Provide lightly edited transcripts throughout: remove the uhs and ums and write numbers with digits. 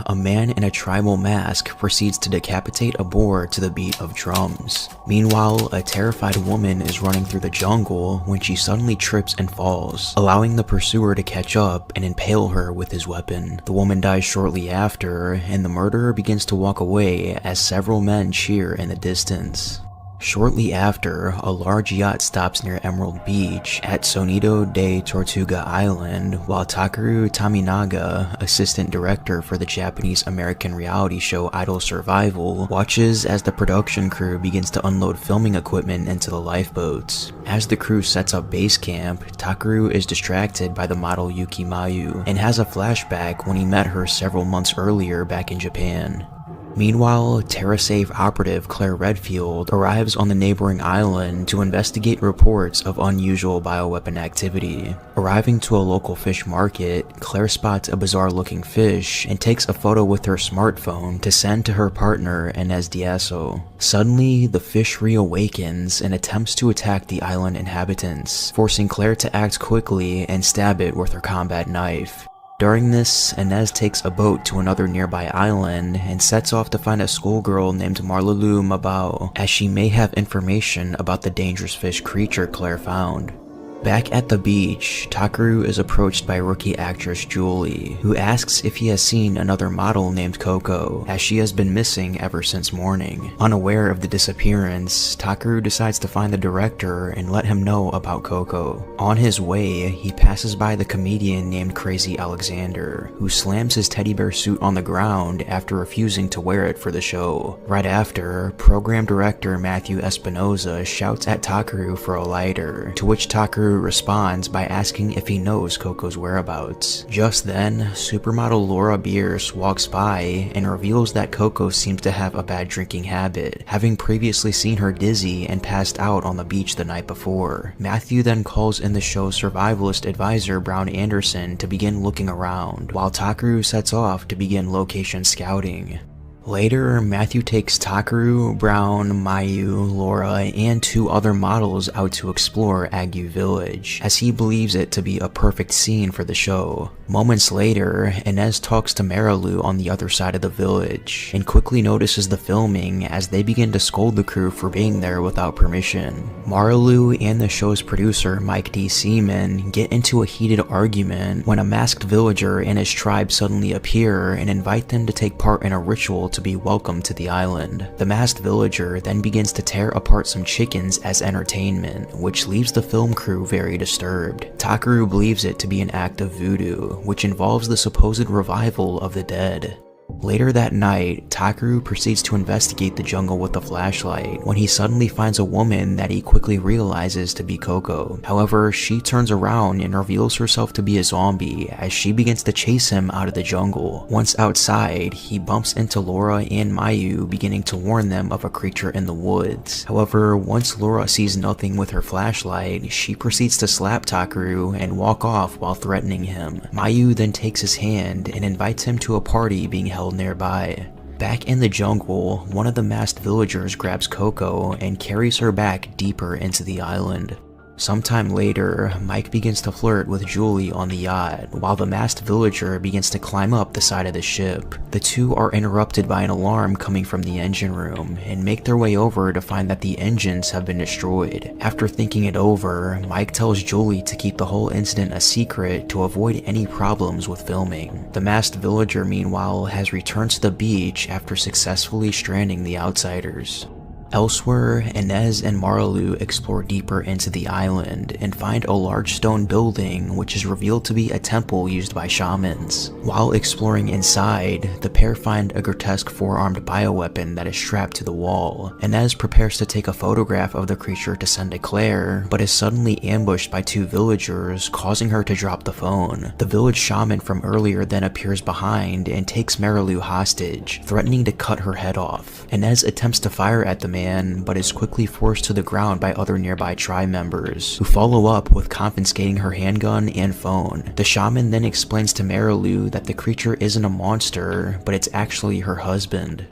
a man in a tribal mask proceeds to decapitate a boar to the beat of drums. Meanwhile, a terrified woman is running through the jungle when she suddenly trips and falls, allowing the pursuer to catch up and impale her with his weapon. The woman dies shortly after, and the murderer begins to walk away as several men cheer in the distance. Shortly after, a large yacht stops near Emerald Beach at Sonido de Tortuga Island, while Takeru Taminaga, assistant director for the Japanese-American reality show Idol Survival, watches as the production crew begins to unload filming equipment into the lifeboats. As the crew sets up base camp, Takeru is distracted by the model Yuki Mayu, and has a flashback when he met her several months earlier back in Japan. Meanwhile, Terrasave operative Claire Redfield arrives on the neighboring island to investigate reports of unusual bioweapon activity. Arriving to a local fish market, Claire spots a bizarre-looking fish and takes a photo with her smartphone to send to her partner Inez Diaso. Suddenly, the fish reawakens and attempts to attack the island inhabitants, forcing Claire to act quickly and stab it with her combat knife. During this, Inez takes a boat to another nearby island and sets off to find a schoolgirl named Marlulu Mabao, as she may have information about the dangerous fish creature Claire found. Back at the beach, Takeru is approached by rookie actress Julie, who asks if he has seen another model named Coco, as she has been missing ever since morning. Unaware of the disappearance, Takeru decides to find the director and let him know about Coco. On his way, he passes by the comedian named Crazy Alexander, who slams his teddy bear suit on the ground after refusing to wear it for the show. Right after, program director Matthew Espinoza shouts at Takeru for a lighter, to which Takeru responds by asking if he knows Coco's whereabouts. Just then, supermodel Laura Bierce walks by and reveals that Coco seems to have a bad drinking habit, having previously seen her dizzy and passed out on the beach the night before. Matthew then calls in the show's survivalist advisor Brown Anderson to begin looking around, while Takeru sets off to begin location scouting. Later, Matthew takes Takeru, Brown, Mayu, Laura, and 2 other models out to explore Agu Village, as he believes it to be a perfect scene for the show. Moments later, Inez talks to Marilu on the other side of the village, and quickly notices the filming as they begin to scold the crew for being there without permission. Marilu and the show's producer Mike D. Seaman get into a heated argument when a masked villager and his tribe suddenly appear and invite them to take part in a ritual to be welcomed to the island. The masked villager then begins to tear apart some chickens as entertainment, which leaves the film crew very disturbed. Takeru believes it to be an act of voodoo, which involves the supposed revival of the dead. Later that night, Takeru proceeds to investigate the jungle with a flashlight when he suddenly finds a woman that he quickly realizes to be Coco. However, she turns around and reveals herself to be a zombie as she begins to chase him out of the jungle. Once outside, he bumps into Laura and Mayu, beginning to warn them of a creature in the woods. However, once Laura sees nothing with her flashlight, she proceeds to slap Takeru and walk off while threatening him. Mayu then takes his hand and invites him to a party being held nearby. Back in the jungle, one of the masked villagers grabs Coco and carries her back deeper into the island. Sometime later, Mike begins to flirt with Julie on the yacht, while the masked villager begins to climb up the side of the ship. The two are interrupted by an alarm coming from the engine room, and make their way over to find that the engines have been destroyed. After thinking it over, Mike tells Julie to keep the whole incident a secret to avoid any problems with filming. The masked villager, meanwhile, has returned to the beach after successfully stranding the outsiders. Elsewhere, Inez and Marilu explore deeper into the island and find a large stone building which is revealed to be a temple used by shamans. While exploring inside, the pair find a grotesque 4-armed bioweapon that is strapped to the wall. Inez prepares to take a photograph of the creature to send to Claire, but is suddenly ambushed by 2 villagers, causing her to drop the phone. The village shaman from earlier then appears behind and takes Marilu hostage, threatening to cut her head off. Inez attempts to fire at the man, but is quickly forced to the ground by other nearby tribe members, who follow up with confiscating her handgun and phone. The shaman then explains to Marilu that the creature isn't a monster, but it's actually her husband.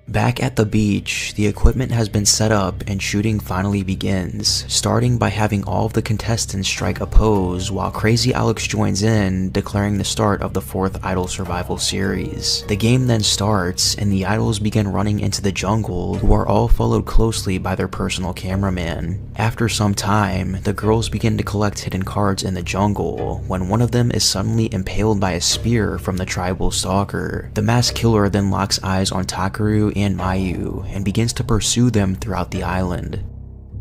Back at the beach, the equipment has been set up and shooting finally begins, starting by having all of the contestants strike a pose while Crazy Alex joins in, declaring the start of the 4th Idol Survival series. The game then starts, and the idols begin running into the jungle, who are all followed closely by their personal cameraman. After some time, the girls begin to collect hidden cards in the jungle, when one of them is suddenly impaled by a spear from the tribal stalker. The masked killer then locks eyes on Takeru and Mayu, and begins to pursue them throughout the island.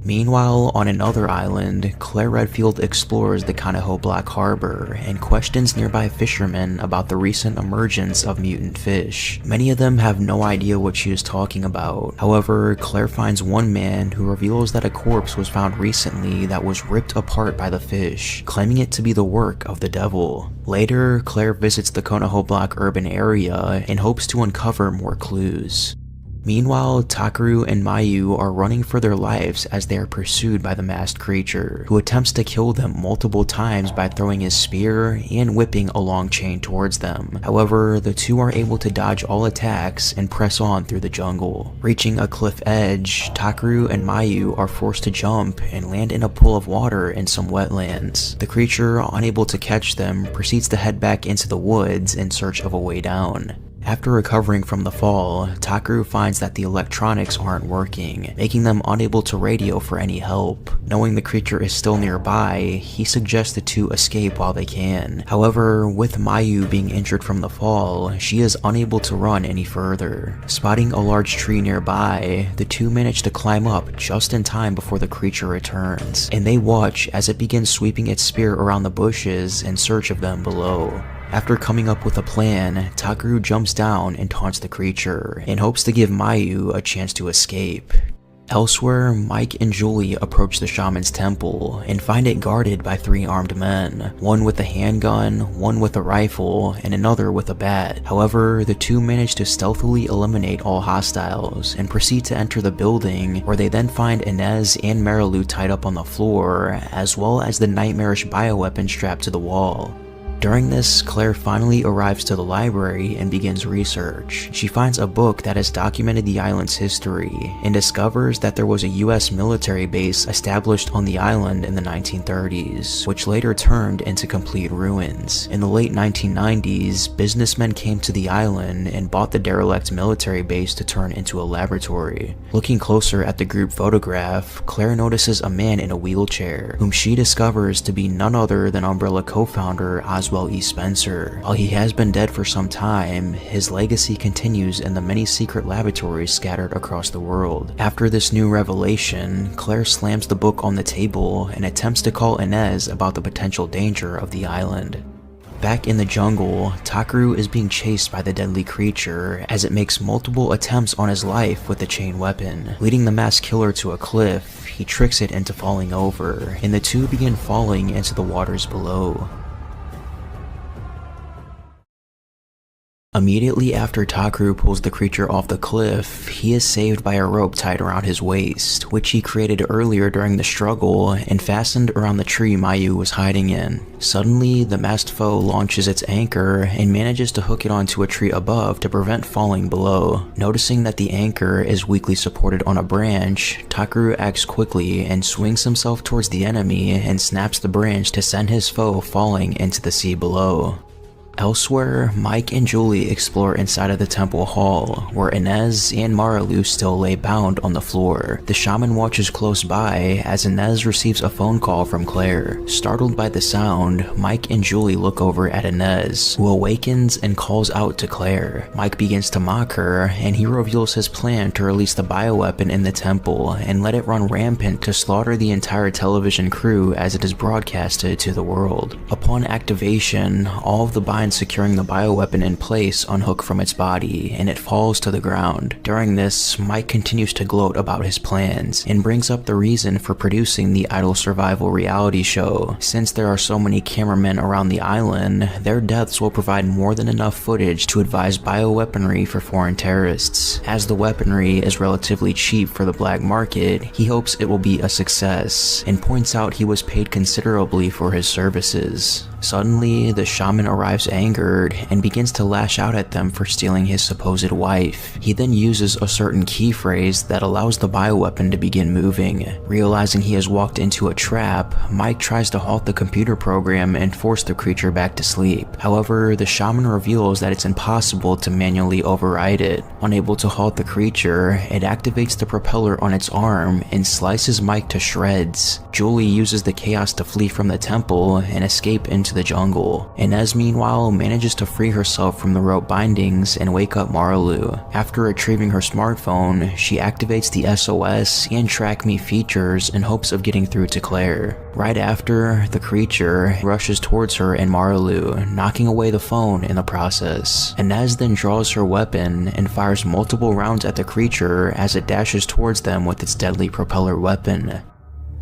Meanwhile, on another island, Claire Redfield explores the Kanaho Black Harbor and questions nearby fishermen about the recent emergence of mutant fish. Many of them have no idea what she is talking about. However, Claire finds one man who reveals that a corpse was found recently that was ripped apart by the fish, claiming it to be the work of the devil. Later, Claire visits the Kanaho Black urban area and hopes to uncover more clues. Meanwhile, Takeru and Mayu are running for their lives as they are pursued by the masked creature, who attempts to kill them multiple times by throwing his spear and whipping a long chain towards them. However, the two are able to dodge all attacks and press on through the jungle. Reaching a cliff edge, Takeru and Mayu are forced to jump and land in a pool of water in some wetlands. The creature, unable to catch them, proceeds to head back into the woods in search of a way down. After recovering from the fall, Takeru finds that the electronics aren't working, making them unable to radio for any help. Knowing the creature is still nearby, he suggests the two escape while they can. However, with Mayu being injured from the fall, she is unable to run any further. Spotting a large tree nearby, the two manage to climb up just in time before the creature returns, and they watch as it begins sweeping its spear around the bushes in search of them below. After coming up with a plan, Takeru jumps down and taunts the creature, in hopes to give Mayu a chance to escape. Elsewhere, Mike and Julie approach the shaman's temple and find it guarded by 3 armed men, one with a handgun, one with a rifle, and another with a bat. However, the two manage to stealthily eliminate all hostiles and proceed to enter the building, where they then find Inez and Marilu tied up on the floor, as well as the nightmarish bioweapon strapped to the wall. During this, Claire finally arrives to the library and begins research. She finds a book that has documented the island's history and discovers that there was a US military base established on the island in the 1930s, which later turned into complete ruins. In the late 1990s, businessmen came to the island and bought the derelict military base to turn into a laboratory. Looking closer at the group photograph, Claire notices a man in a wheelchair, whom she discovers to be none other than Umbrella co-founder Oswald E. Spencer. While he has been dead for some time, his legacy continues in the many secret laboratories scattered across the world. After this new revelation, Claire slams the book on the table and attempts to call Inez about the potential danger of the island. Back in the jungle, Takeru is being chased by the deadly creature as it makes multiple attempts on his life with the chain weapon. Leading the masked killer to a cliff, he tricks it into falling over, and the two begin falling into the waters below. Immediately after Takeru pulls the creature off the cliff, he is saved by a rope tied around his waist, which he created earlier during the struggle and fastened around the tree Mayu was hiding in. Suddenly, the masked foe launches its anchor and manages to hook it onto a tree above to prevent falling below. Noticing that the anchor is weakly supported on a branch, Takeru acts quickly and swings himself towards the enemy and snaps the branch to send his foe falling into the sea below. Elsewhere, Mike and Julie explore inside of the temple hall, where Inez and Marilu still lay bound on the floor. The shaman watches close by as Inez receives a phone call from Claire. Startled by the sound, Mike and Julie look over at Inez, who awakens and calls out to Claire. Mike begins to mock her, and he reveals his plan to release the bioweapon in the temple and let it run rampant to slaughter the entire television crew as it is broadcasted to the world. Upon activation, all of the binds securing the bioweapon in place unhook from its body, and it falls to the ground. During this, Mike continues to gloat about his plans, and brings up the reason for producing the Idol Survival reality show. Since there are so many cameramen around the island, their deaths will provide more than enough footage to advise bioweaponry for foreign terrorists. As the weaponry is relatively cheap for the black market, he hopes it will be a success, and points out he was paid considerably for his services. Suddenly, the shaman arrives angered and begins to lash out at them for stealing his supposed wife. He then uses a certain key phrase that allows the bioweapon to begin moving. Realizing he has walked into a trap, Mike tries to halt the computer program and force the creature back to sleep. However, the shaman reveals that it's impossible to manually override it. Unable to halt the creature, it activates the propeller on its arm and slices Mike to shreds. Julie uses the chaos to flee from the temple and escape into the jungle. Inez meanwhile manages to free herself from the rope bindings and wake up Marlu. After retrieving her smartphone, she activates the SOS and Track Me features in hopes of getting through to Claire. Right after, the creature rushes towards her and Marlu, knocking away the phone in the process. Inez then draws her weapon and fires multiple rounds at the creature as it dashes towards them with its deadly propeller weapon.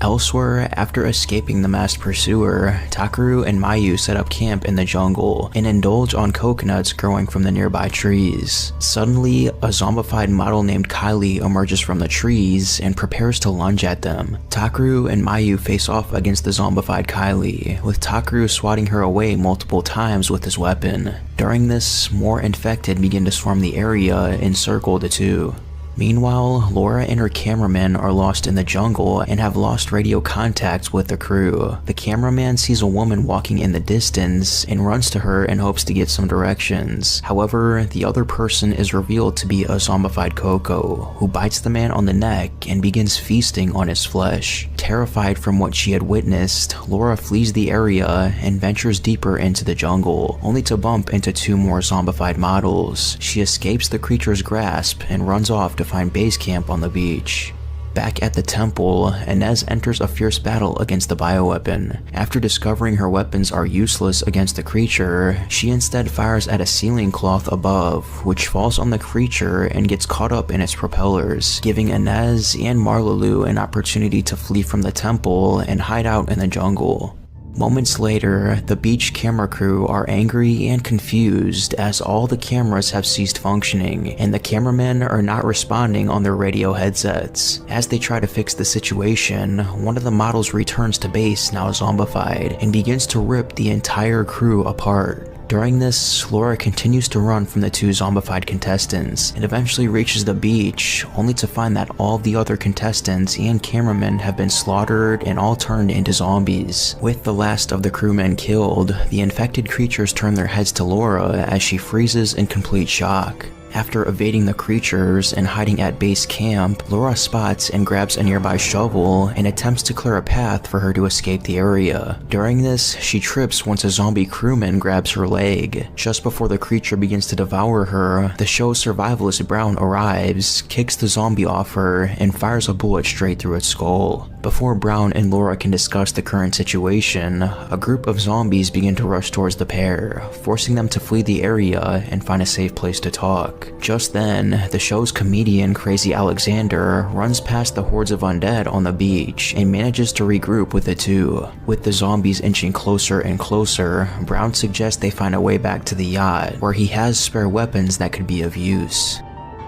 Elsewhere, after escaping the masked pursuer, Takeru and Mayu set up camp in the jungle and indulge on coconuts growing from the nearby trees. Suddenly, a zombified model named Kylie emerges from the trees and prepares to lunge at them. Takeru and Mayu face off against the zombified Kylie, with Takeru swatting her away multiple times with his weapon. During this, more infected begin to swarm the area and circle the two. Meanwhile, Laura and her cameraman are lost in the jungle and have lost radio contacts with the crew. The cameraman sees a woman walking in the distance and runs to her in hopes to get some directions. However, the other person is revealed to be a zombified Coco, who bites the man on the neck and begins feasting on his flesh. Terrified from what she had witnessed, Laura flees the area and ventures deeper into the jungle, only to bump into two more zombified models. She escapes the creature's grasp and runs off to find base camp on the beach. Back at the temple, Inez enters a fierce battle against the bioweapon. After discovering her weapons are useless against the creature, she instead fires at a ceiling cloth above, which falls on the creature and gets caught up in its propellers, giving Inez and Marlulu an opportunity to flee from the temple and hide out in the jungle. Moments later, the beach camera crew are angry and confused as all the cameras have ceased functioning and the cameramen are not responding on their radio headsets. As they try to fix the situation, one of the models returns to base now zombified and begins to rip the entire crew apart. During this, Laura continues to run from the two zombified contestants and eventually reaches the beach, only to find that all the other contestants and cameramen have been slaughtered and all turned into zombies. With the last of the crewmen killed, the infected creatures turn their heads to Laura as she freezes in complete shock. After evading the creatures and hiding at base camp, Laura spots and grabs a nearby shovel and attempts to clear a path for her to escape the area. During this, she trips once a zombie crewman grabs her leg. Just before the creature begins to devour her, the show's survivalist Brown arrives, kicks the zombie off her, and fires a bullet straight through its skull. Before Brown and Laura can discuss the current situation, a group of zombies begin to rush towards the pair, forcing them to flee the area and find a safe place to talk. Just then, the show's comedian Crazy Alexander runs past the hordes of undead on the beach and manages to regroup with the two. With the zombies inching closer and closer, Brown suggests they find a way back to the yacht, where he has spare weapons that could be of use.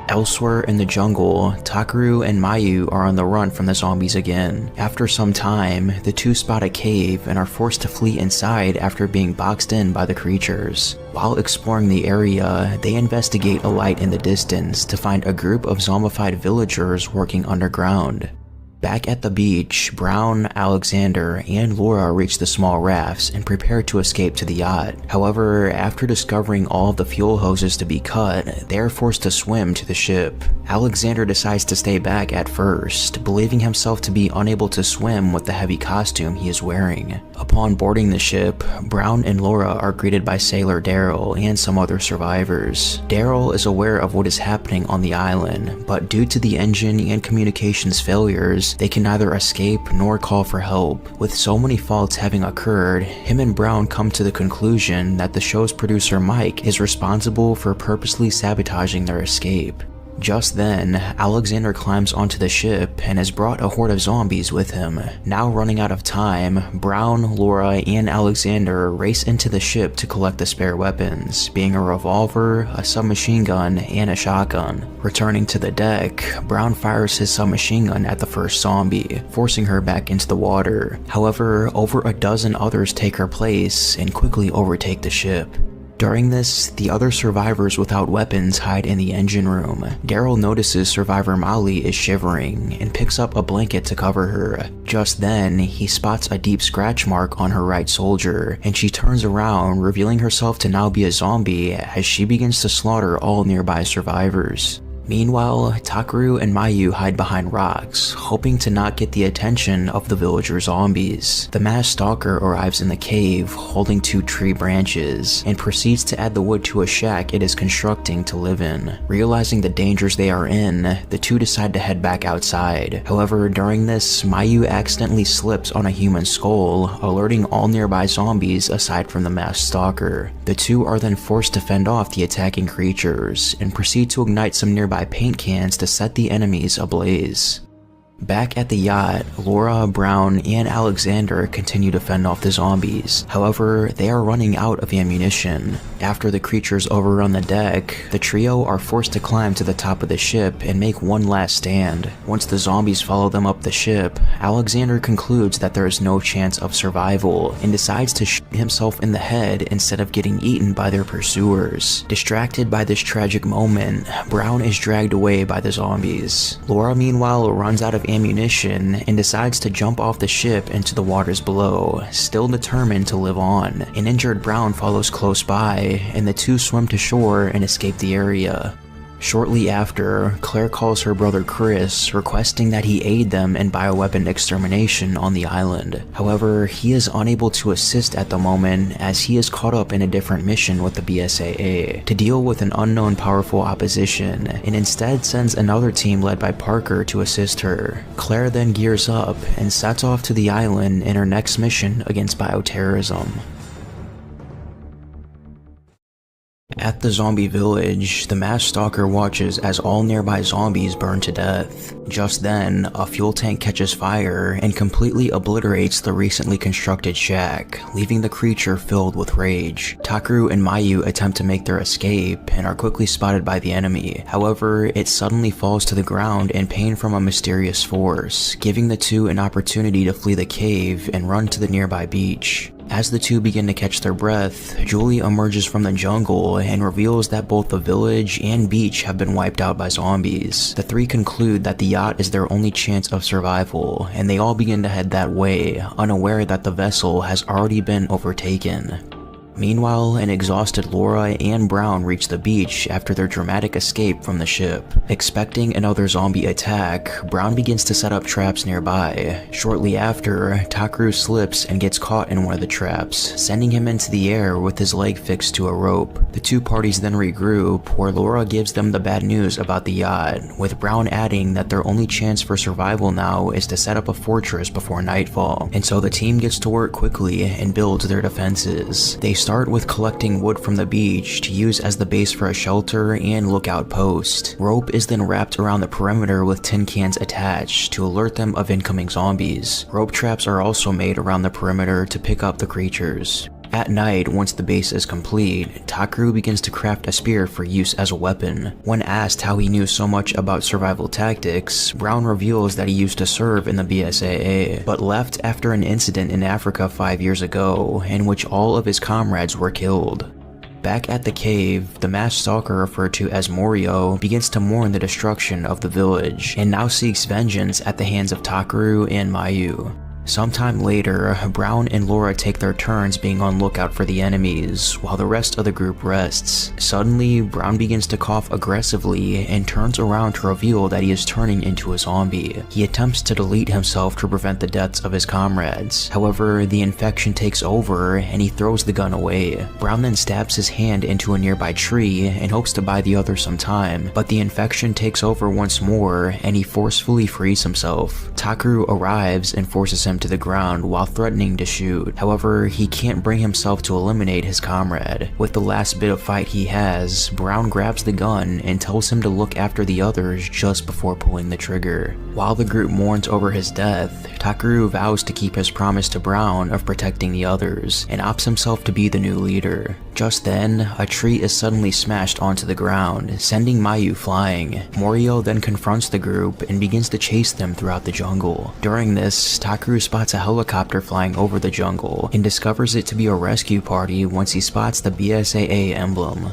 Elsewhere in the jungle, Takeru and Mayu are on the run from the zombies again. After some time, the two spot a cave and are forced to flee inside after being boxed in by the creatures. While exploring the area, they investigate a light in the distance to find a group of zombified villagers working underground. Back at the beach, Brown, Alexander, and Laura reach the small rafts and prepare to escape to the yacht. However, after discovering all of the fuel hoses to be cut, they are forced to swim to the ship. Alexander decides to stay back at first, believing himself to be unable to swim with the heavy costume he is wearing. Upon boarding the ship, Brown and Laura are greeted by Sailor Daryl and some other survivors. Daryl is aware of what is happening on the island, but due to the engine and communications failures, they can neither escape nor call for help. With so many faults having occurred, him and Brown come to the conclusion that the show's producer Mike is responsible for purposely sabotaging their escape. Just then, Alexander climbs onto the ship and has brought a horde of zombies with him. Now running out of time, Brown, Laura, and Alexander race into the ship to collect the spare weapons, being a revolver, a submachine gun, and a shotgun. Returning to the deck, Brown fires his submachine gun at the first zombie, forcing her back into the water. However, over a dozen others take her place and quickly overtake the ship. During this, the other survivors without weapons hide in the engine room. Daryl notices survivor Molly is shivering and picks up a blanket to cover her. Just then, he spots a deep scratch mark on her right shoulder, and she turns around, revealing herself to now be a zombie as she begins to slaughter all nearby survivors. Meanwhile, Takeru and Mayu hide behind rocks, hoping to not get the attention of the villager zombies. The masked stalker arrives in the cave, holding 2 tree branches, and proceeds to add the wood to a shack it is constructing to live in. Realizing the dangers they are in, the two decide to head back outside. However, during this, Mayu accidentally slips on a human skull, alerting all nearby zombies aside from the masked stalker. The two are then forced to fend off the attacking creatures, and proceed to ignite some nearby paint cans to set the enemies ablaze. Back at the yacht, Laura, Brown, and Alexander continue to fend off the zombies. However, they are running out of ammunition. After the creatures overrun the deck, the trio are forced to climb to the top of the ship and make one last stand. Once the zombies follow them up the ship, Alexander concludes that there is no chance of survival and decides to shoot himself in the head instead of getting eaten by their pursuers. Distracted by this tragic moment, Brown is dragged away by the zombies. Laura, meanwhile, runs out of ammunition and decides to jump off the ship into the waters below, still determined to live on. An injured Brown follows close by, and the two swim to shore and escape the area. Shortly after, Claire calls her brother Chris, requesting that he aid them in bioweapon extermination on the island. However, he is unable to assist at the moment as he is caught up in a different mission with the BSAA to deal with an unknown powerful opposition, and instead sends another team led by Parker to assist her. Claire then gears up and sets off to the island in her next mission against bioterrorism. At the zombie village, the masked stalker watches as all nearby zombies burn to death. Just then, a fuel tank catches fire and completely obliterates the recently constructed shack, leaving the creature filled with rage. Takeru and Mayu attempt to make their escape and are quickly spotted by the enemy. However, it suddenly falls to the ground in pain from a mysterious force, giving the two an opportunity to flee the cave and run to the nearby beach. As the two begin to catch their breath, Julie emerges from the jungle and reveals that both the village and beach have been wiped out by zombies. The three conclude that the yacht is their only chance of survival, and they all begin to head that way, unaware that the vessel has already been overtaken. Meanwhile, an exhausted Laura and Brown reach the beach after their dramatic escape from the ship. Expecting another zombie attack, Brown begins to set up traps nearby. Shortly after, Takeru slips and gets caught in one of the traps, sending him into the air with his leg fixed to a rope. The two parties then regroup, where Laura gives them the bad news about the yacht, with Brown adding that their only chance for survival now is to set up a fortress before nightfall, and so the team gets to work quickly and builds their defenses. They start with collecting wood from the beach to use as the base for a shelter and lookout post. Rope is then wrapped around the perimeter with tin cans attached to alert them of incoming zombies. Rope traps are also made around the perimeter to pick up the creatures. At night, once the base is complete, Takeru begins to craft a spear for use as a weapon. When asked how he knew so much about survival tactics, Brown reveals that he used to serve in the BSAA, but left after an incident in Africa 5 years ago, in which all of his comrades were killed. Back at the cave, the masked stalker referred to as Morio begins to mourn the destruction of the village, and now seeks vengeance at the hands of Takeru and Mayu. Sometime later, Brown and Laura take their turns being on lookout for the enemies, while the rest of the group rests. Suddenly, Brown begins to cough aggressively and turns around to reveal that he is turning into a zombie. He attempts to delete himself to prevent the deaths of his comrades. However, the infection takes over and he throws the gun away. Brown then stabs his hand into a nearby tree and hopes to buy the other some time, but the infection takes over once more and he forcefully frees himself. Takeru arrives and forces him him to the ground while threatening to shoot. However, he can't bring himself to eliminate his comrade. With the last bit of fight he has, Brown grabs the gun and tells him to look after the others just before pulling the trigger. While the group mourns over his death, Takeru vows to keep his promise to Brown of protecting the others and opts himself to be the new leader. Just then, a tree is suddenly smashed onto the ground, sending Mayu flying. Morio then confronts the group and begins to chase them throughout the jungle. During this, Takeru spots a helicopter flying over the jungle and discovers it to be a rescue party once he spots the BSAA emblem.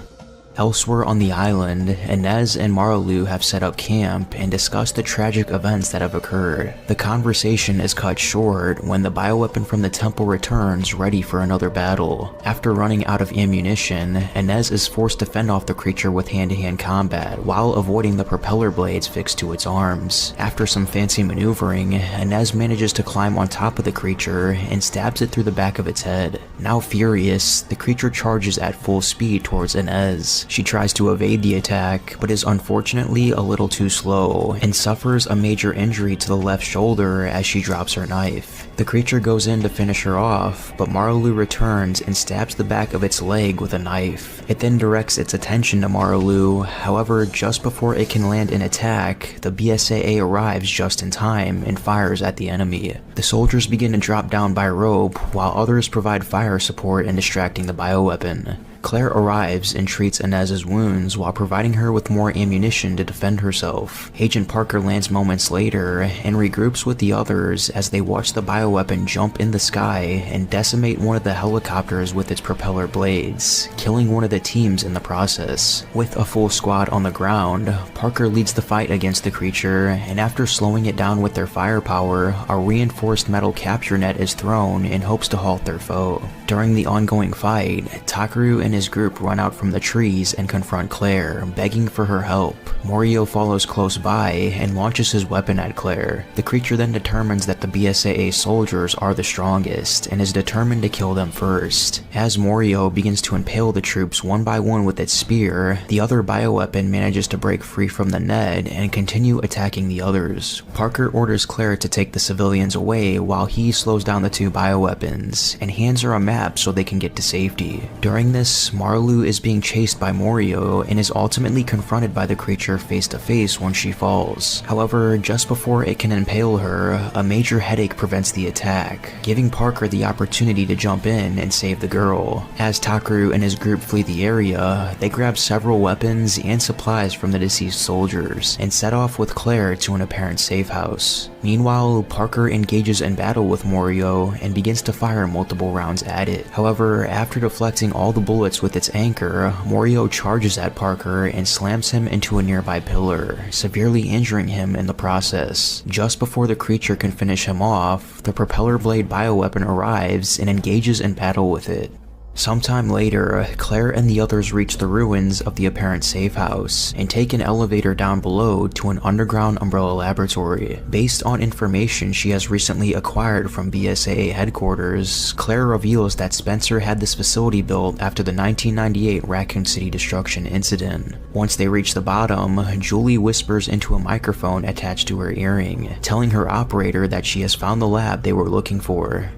Elsewhere on the island, Inez and Marlu have set up camp and discuss the tragic events that have occurred. The conversation is cut short when the bioweapon from the temple returns ready for another battle. After running out of ammunition, Inez is forced to fend off the creature with hand-to-hand combat while avoiding the propeller blades fixed to its arms. After some fancy maneuvering, Inez manages to climb on top of the creature and stabs it through the back of its head. Now furious, the creature charges at full speed towards Inez. She tries to evade the attack, but is unfortunately a little too slow, and suffers a major injury to the left shoulder as she drops her knife. The creature goes in to finish her off, but Marlu returns and stabs the back of its leg with a knife. It then directs its attention to Marlu, however, just before it can land an attack, the BSAA arrives just in time and fires at the enemy. The soldiers begin to drop down by rope, while others provide fire support in distracting the bioweapon. Claire arrives and treats Inez's wounds while providing her with more ammunition to defend herself. Agent Parker lands moments later and regroups with the others as they watch the bioweapon jump in the sky and decimate one of the helicopters with its propeller blades, killing one of the teams in the process. With a full squad on the ground, Parker leads the fight against the creature, and after slowing it down with their firepower, a reinforced metal capture net is thrown in hopes to halt their foe. During the ongoing fight, Takeru and his group run out from the trees and confront Claire, begging for her help. Morio follows close by and launches his weapon at Claire. The creature then determines that the BSAA soldiers are the strongest and is determined to kill them first. As Morio begins to impale the troops one by one with its spear, the other bioweapon manages to break free from the net and continue attacking the others. Parker orders Claire to take the civilians away while he slows down the two bioweapons and hands her a map so they can get to safety. During this, Marlu is being chased by Morio and is ultimately confronted by the creature face to face when she falls. However, just before it can impale her, a major headache prevents the attack, giving Parker the opportunity to jump in and save the girl. As Takeru and his group flee the area, they grab several weapons and supplies from the deceased soldiers and set off with Claire to an apparent safe house. Meanwhile, Parker engages in battle with Morio and begins to fire multiple rounds at it. However, after deflecting all the bullets with its anchor, Morio charges at Parker and slams him into a nearby pillar, severely injuring him in the process. Just before the creature can finish him off, the propeller blade bioweapon arrives and engages in battle with it. Sometime later, Claire and the others reach the ruins of the apparent safe house and take an elevator down below to an underground umbrella laboratory. Based on information she has recently acquired from BSAA headquarters, Claire reveals that Spencer had this facility built after the 1998 Raccoon City destruction incident. Once they reach the bottom, Julie whispers into a microphone attached to her earring, telling her operator that she has found the lab they were looking for.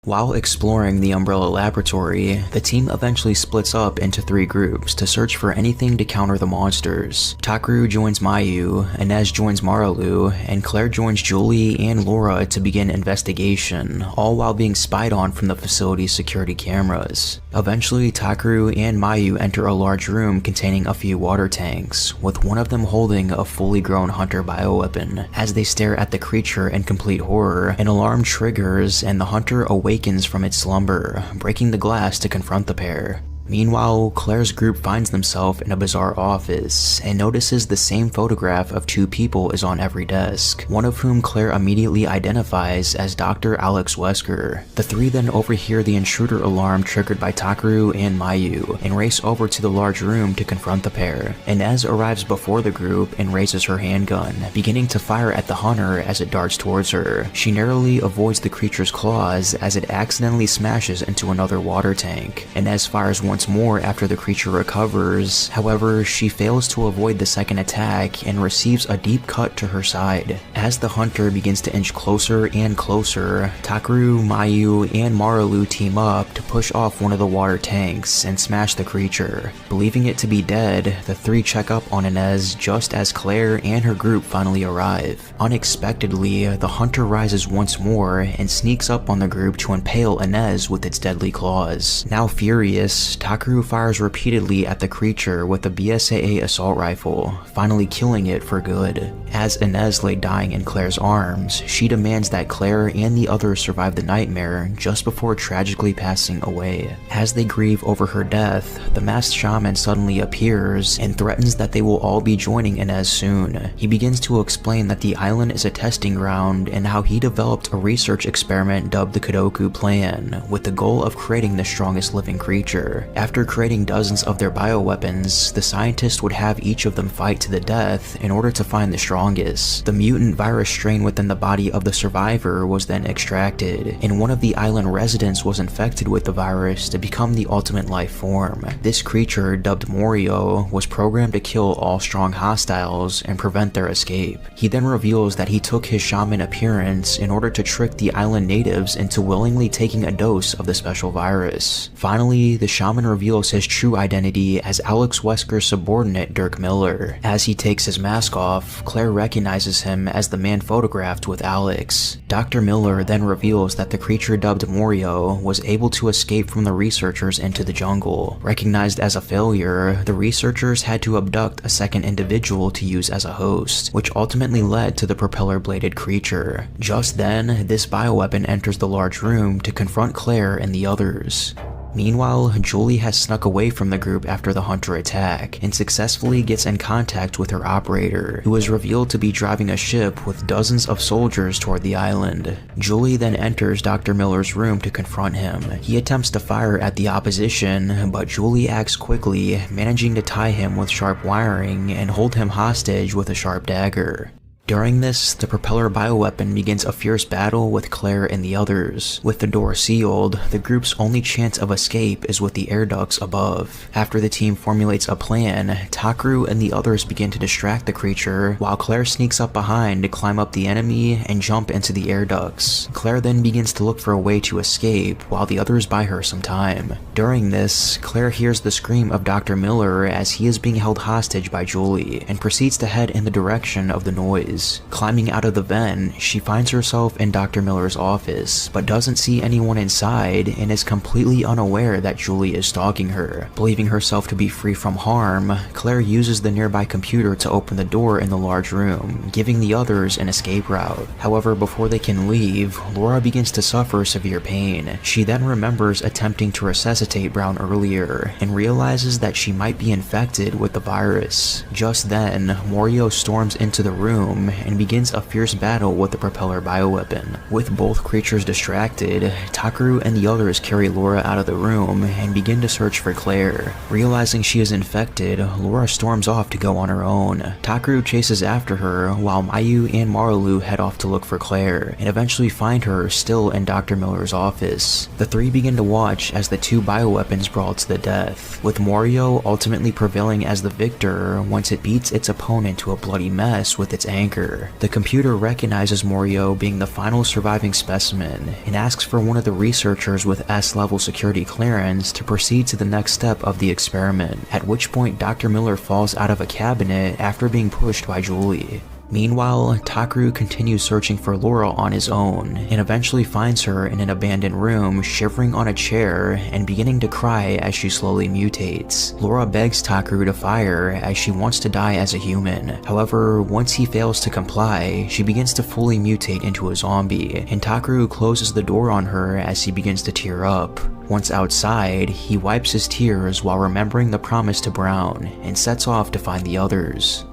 While exploring the Umbrella Laboratory, the team eventually splits up into 3 groups to search for anything to counter the monsters. Takeru joins Mayu, Inez joins Marlu, and Claire joins Julie and Laura to begin investigation, all while being spied on from the facility's security cameras. Eventually, Takeru and Mayu enter a large room containing a few water tanks, with one of them holding a fully grown hunter bioweapon. As they stare at the creature in complete horror, an alarm triggers and the hunter awakens from its slumber, breaking the glass to confront the pair. Meanwhile, Claire's group finds themselves in a bizarre office and notices the same photograph of 2 people is on every desk, one of whom Claire immediately identifies as Dr. Alex Wesker. The 3 then overhear the intruder alarm triggered by Takeru and Mayu and race over to the large room to confront the pair. Inez arrives before the group and raises her handgun, beginning to fire at the hunter as it darts towards her. She narrowly avoids the creature's claws as it accidentally smashes into another water tank. Inez fires once once more after the creature recovers. However, she fails to avoid the second attack and receives a deep cut to her side. As the hunter begins to inch closer and closer, Takeru, Mayu, and Marulu team up to push off one of the water tanks and smash the creature. Believing it to be dead, the three check up on Inez just as Claire and her group finally arrive. Unexpectedly, the hunter rises once more and sneaks up on the group to impale Inez with its deadly claws. Now furious, Takeru fires repeatedly at the creature with a BSAA assault rifle, finally killing it for good. As Inez lay dying in Claire's arms, she demands that Claire and the others survive the nightmare just before tragically passing away. As they grieve over her death, the masked shaman suddenly appears and threatens that they will all be joining Inez soon. He begins to explain that the island is a testing ground and how he developed a research experiment dubbed the Kodoku Plan, with the goal of creating the strongest living creature. After creating dozens of their bioweapons, the scientists would have each of them fight to the death in order to find the strongest. The mutant virus strain within the body of the survivor was then extracted, and one of the island residents was infected with the virus to become the ultimate life form. This creature, dubbed Morio, was programmed to kill all strong hostiles and prevent their escape. He then reveals that he took his shaman appearance in order to trick the island natives into willingly taking a dose of the special virus. Finally, the shaman reveals his true identity as Alex Wesker's subordinate Dirk Miller. As he takes his mask off, Claire recognizes him as the man photographed with Alex. Dr. Miller then reveals that the creature dubbed Morio was able to escape from the researchers into the jungle. Recognized as a failure, the researchers had to abduct a second individual to use as a host, which ultimately led to the propeller-bladed creature. Just then, this bioweapon enters the large room to confront Claire and the others. Meanwhile, Julie has snuck away from the group after the hunter attack and successfully gets in contact with her operator, who is revealed to be driving a ship with dozens of soldiers toward the island. Julie then enters Dr. Miller's room to confront him. He attempts to fire at the opposition, but Julie acts quickly, managing to tie him with sharp wiring and hold him hostage with a sharp dagger. During this, the propeller bioweapon begins a fierce battle with Claire and the others. With the door sealed, the group's only chance of escape is with the air ducts above. After the team formulates a plan, Takeru and the others begin to distract the creature, while Claire sneaks up behind to climb up the enemy and jump into the air ducts. Claire then begins to look for a way to escape, while the others buy her some time. During this, Claire hears the scream of Dr. Miller as he is being held hostage by Julie, and proceeds to head in the direction of the noise. Climbing out of the vent, she finds herself in Dr. Miller's office, but doesn't see anyone inside and is completely unaware that Julie is stalking her. Believing herself to be free from harm, Claire uses the nearby computer to open the door in the large room, giving the others an escape route. However, before they can leave, Laura begins to suffer severe pain. She then remembers attempting to resuscitate Brown earlier, and realizes that she might be infected with the virus. Just then, Morio storms into the room and begins a fierce battle with the propeller bioweapon. With both creatures distracted, Takeru and the others carry Laura out of the room and begin to search for Claire. Realizing she is infected, Laura storms off to go on her own. Takeru chases after her, while Mayu and Marulu head off to look for Claire, and eventually find her still in Dr. Miller's office. The three begin to watch as the two bioweapons brawl to the death, with Morio ultimately prevailing as the victor once it beats its opponent to a bloody mess with its anchor. The computer recognizes Morio being the final surviving specimen and asks for one of the researchers with S-level security clearance to proceed to the next step of the experiment, at which point Dr. Miller falls out of a cabinet after being pushed by Julie. Meanwhile, Takeru continues searching for Laura on his own, and eventually finds her in an abandoned room shivering on a chair and beginning to cry as she slowly mutates. Laura begs Takeru to fire as she wants to die as a human. However, once he fails to comply, she begins to fully mutate into a zombie, and Takeru closes the door on her as he begins to tear up. Once outside, he wipes his tears while remembering the promise to Brown, and sets off to find the others.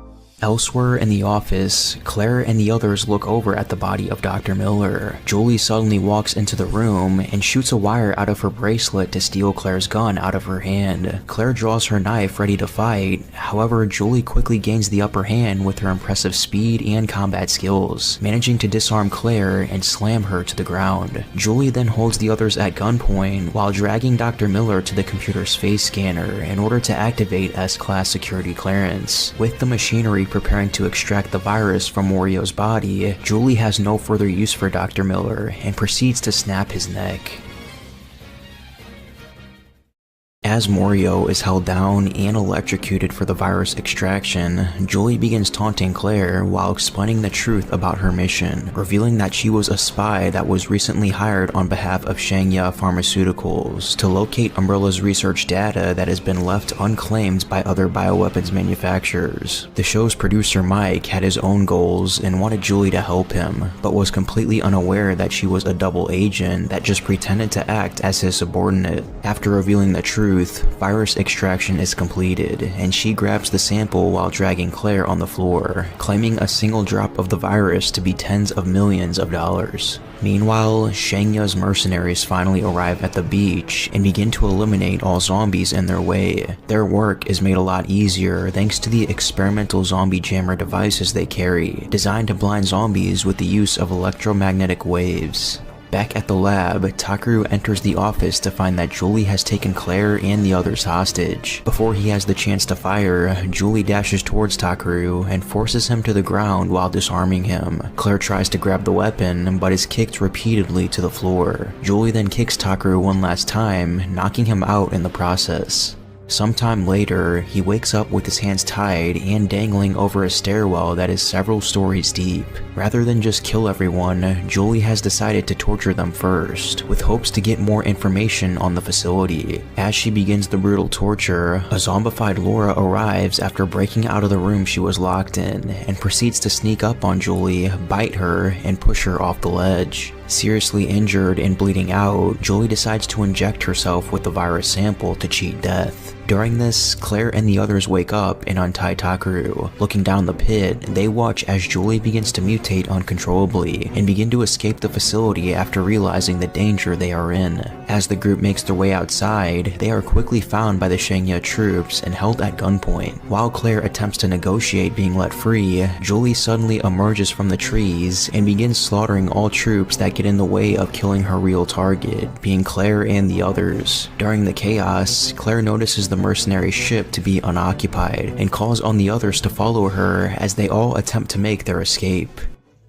Elsewhere in the office, Claire and the others look over at the body of Dr. Miller. Julie suddenly walks into the room and shoots a wire out of her bracelet to steal Claire's gun out of her hand. Claire draws her knife ready to fight, however Julie quickly gains the upper hand with her impressive speed and combat skills, managing to disarm Claire and slam her to the ground. Julie then holds the others at gunpoint while dragging Dr. Miller to the computer's face scanner in order to activate S-Class security clearance. With the machinery preparing to extract the virus from Morio's body, Julie has no further use for Dr. Miller and proceeds to snap his neck. As Morio is held down and electrocuted for the virus extraction, Julie begins taunting Claire while explaining the truth about her mission, revealing that she was a spy that was recently hired on behalf of Shangya Pharmaceuticals to locate Umbrella's research data that has been left unclaimed by other bioweapons manufacturers. The show's producer Mike had his own goals and wanted Julie to help him, but was completely unaware that she was a double agent that just pretended to act as his subordinate. After revealing the truth, virus extraction is completed, and she grabs the sample while dragging Claire on the floor, claiming a single drop of the virus to be tens of millions of dollars. Meanwhile, Shangya's mercenaries finally arrive at the beach and begin to eliminate all zombies in their way. Their work is made a lot easier thanks to the experimental zombie jammer devices they carry, designed to blind zombies with the use of electromagnetic waves. Back at the lab, Takaru enters the office to find that Julie has taken Claire and the others hostage. Before he has the chance to fire, Julie dashes towards Takaru and forces him to the ground while disarming him. Claire tries to grab the weapon, but is kicked repeatedly to the floor. Julie then kicks Takaru one last time, knocking him out in the process. Sometime later, he wakes up with his hands tied and dangling over a stairwell that is several stories deep. Rather than just kill everyone, Julie has decided to torture them first, with hopes to get more information on the facility. As she begins the brutal torture, a zombified Laura arrives after breaking out of the room she was locked in, and proceeds to sneak up on Julie, bite her, and push her off the ledge. Seriously injured and bleeding out, Julie decides to inject herself with the virus sample to cheat death. During this, Claire and the others wake up and untie Takaru. Looking down the pit, they watch as Julie begins to mutate uncontrollably and begin to escape the facility after realizing the danger they are in. As the group makes their way outside, they are quickly found by the Shangya troops and held at gunpoint. While Claire attempts to negotiate being let free, Julie suddenly emerges from the trees and begins slaughtering all troops that get in the way of killing her real target, being Claire and the others. During the chaos, Claire notices the mercenary ship to be unoccupied and calls on the others to follow her as they all attempt to make their escape.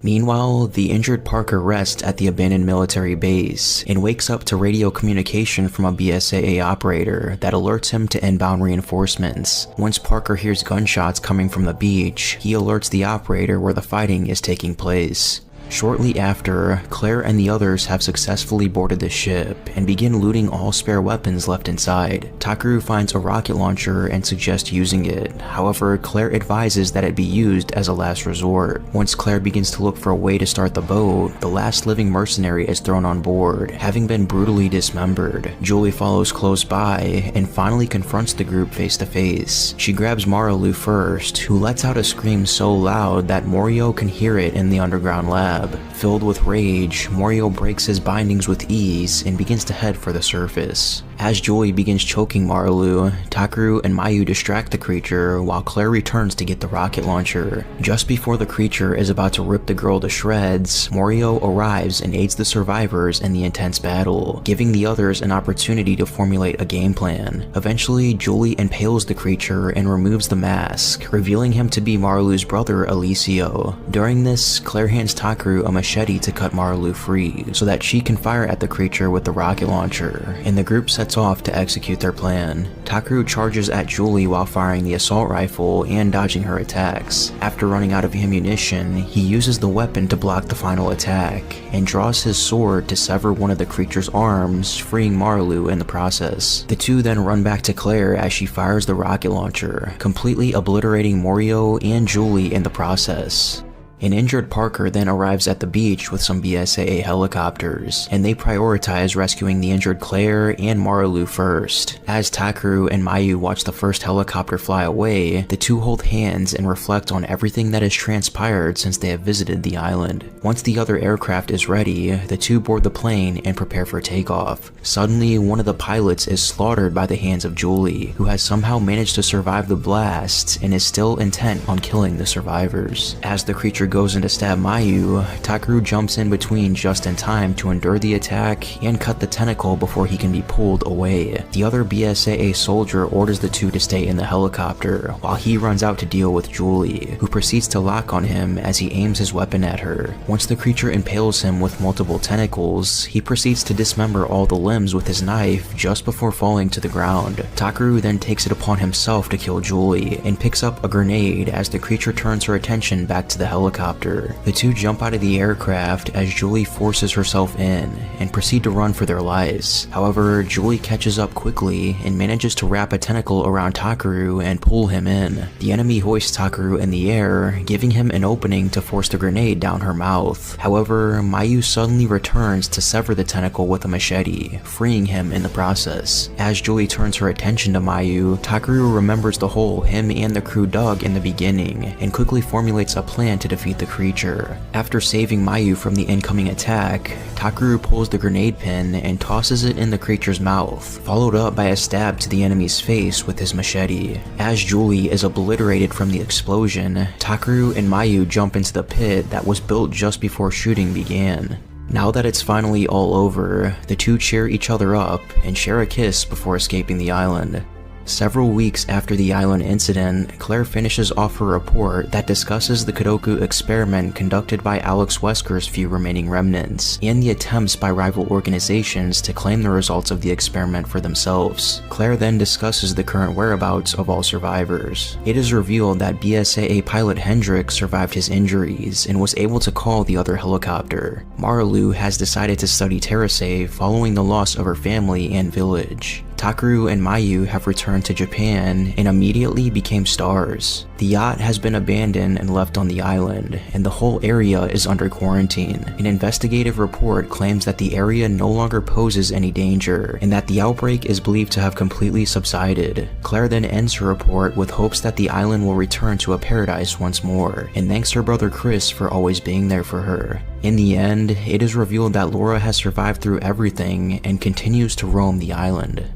Meanwhile, the injured Parker rests at the abandoned military base and wakes up to radio communication from a BSAA operator that alerts him to inbound reinforcements. Once Parker hears gunshots coming from the beach, he alerts the operator where the fighting is taking place. Shortly after, Claire and the others have successfully boarded the ship and begin looting all spare weapons left inside. Takaru finds a rocket launcher and suggests using it. However, Claire advises that it be used as a last resort. Once Claire begins to look for a way to start the boat, the last living mercenary is thrown on board, having been brutally dismembered. Julie follows close by and finally confronts the group face to face. She grabs Marilou first, who lets out a scream so loud that Morio can hear it in the underground lab. Filled with rage, Morio breaks his bindings with ease and begins to head for the surface. As Julie begins choking Marilou, Takaru and Mayu distract the creature while Claire returns to get the rocket launcher. Just before the creature is about to rip the girl to shreds, Morio arrives and aids the survivors in the intense battle, giving the others an opportunity to formulate a game plan. Eventually, Julie impales the creature and removes the mask, revealing him to be Marilou's brother Alicio. During this, Claire hands Takaru a machete to cut Marilou free, so that she can fire at the creature with the rocket launcher, and the group sets off to execute their plan. Takaru charges at Julie while firing the assault rifle and dodging her attacks. After running out of ammunition, he uses the weapon to block the final attack, and draws his sword to sever one of the creature's arms, freeing Marilou in the process. The two then run back to Claire as she fires the rocket launcher, completely obliterating Morio and Julie in the process. An injured Parker then arrives at the beach with some BSAA helicopters, and they prioritize rescuing the injured Claire and Marilu first. As Takeru and Mayu watch the first helicopter fly away, the two hold hands and reflect on everything that has transpired since they have visited the island. Once the other aircraft is ready, the two board the plane and prepare for takeoff. Suddenly, one of the pilots is slaughtered by the hands of Julie, who has somehow managed to survive the blast and is still intent on killing the survivors. As the creature goes in to stab Mayu, Takeru jumps in between just in time to endure the attack and cut the tentacle before he can be pulled away. The other BSAA soldier orders the two to stay in the helicopter, while he runs out to deal with Julie, who proceeds to lock on him as he aims his weapon at her. Once the creature impales him with multiple tentacles, he proceeds to dismember all the limbs with his knife just before falling to the ground. Takeru then takes it upon himself to kill Julie and picks up a grenade as the creature turns her attention back to the helicopter. The two jump out of the aircraft as Julie forces herself in and proceed to run for their lives. However, Julie catches up quickly and manages to wrap a tentacle around Takeru and pull him in. The enemy hoists Takeru in the air, giving him an opening to force the grenade down her mouth. However, Mayu suddenly returns to sever the tentacle with a machete, freeing him in the process. As Julie turns her attention to Mayu, Takeru remembers the hole him and the crew dug in the beginning and quickly formulates a plan to defeat the creature. After saving Mayu from the incoming attack, Takeru pulls the grenade pin and tosses it in the creature's mouth, followed up by a stab to the enemy's face with his machete. As Julie is obliterated from the explosion, Takeru and Mayu jump into the pit that was built just before shooting began. Now that it's finally all over, the two cheer each other up and share a kiss before escaping the island. Several weeks after the island incident, Claire finishes off her report that discusses the Kodoku experiment conducted by Alex Wesker's few remaining remnants, and the attempts by rival organizations to claim the results of the experiment for themselves. Claire then discusses the current whereabouts of all survivors. It is revealed that BSAA pilot Hendrik survived his injuries and was able to call the other helicopter. Marilu has decided to study Terrasave following the loss of her family and village. Takeru and Mayu have returned to Japan and immediately became stars. The yacht has been abandoned and left on the island, and the whole area is under quarantine. An investigative report claims that the area no longer poses any danger, and that the outbreak is believed to have completely subsided. Claire then ends her report with hopes that the island will return to a paradise once more, and thanks her brother Chris for always being there for her. In the end, it is revealed that Laura has survived through everything and continues to roam the island.